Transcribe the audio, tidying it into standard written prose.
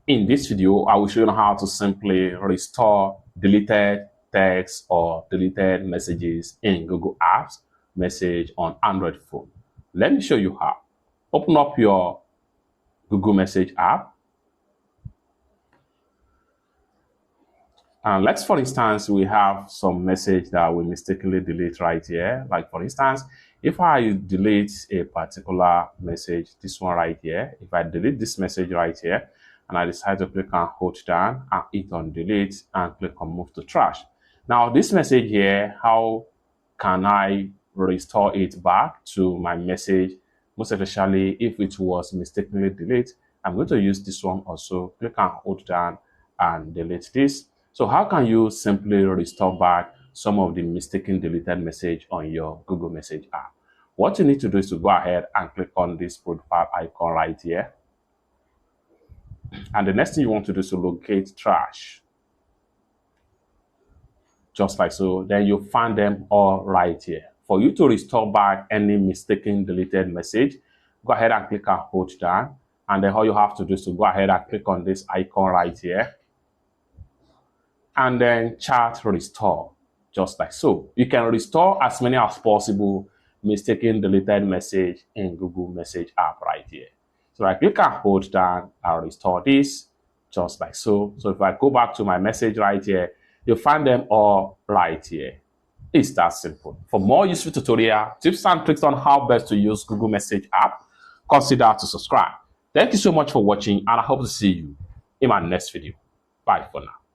In this video, I will show you how to simply restore deleted text or deleted messages in Google Apps message on Android phone. Let me show you how. Open up your Google Message app. And let's, for instance, we have some message that we mistakenly delete right here. Like, for instance, if I delete a particular message, this one right here, if I delete this message right here, and I decide to click on hold down and hit on delete and click on move to trash. Now, this message here, how can I restore it back to my message? Most especially if it was mistakenly deleted, I'm going to use this one also. Click on hold down and delete this. So how can you simply restore back some of the mistaken deleted message on your Google Message app? What you need to do is to go ahead and click on this profile icon right here. And the next thing you want to do is to locate trash. Just like so. Then you find them all right here. For you to restore back any mistaken deleted message, go ahead and click on hold down. And then all you have to do is to go ahead and click on this icon right here. And then chat restore, just like so. You can restore as many as possible mistaken deleted message in Google Message app right here. So I click on hold down, I'll restore this, just like so. So if I go back to my message right here, you'll find them all right here. It's that simple. For more useful tutorial, tips and tricks on how best to use Google Message app, consider to subscribe. Thank you so much for watching, and I hope to see you in my next video. Bye for now.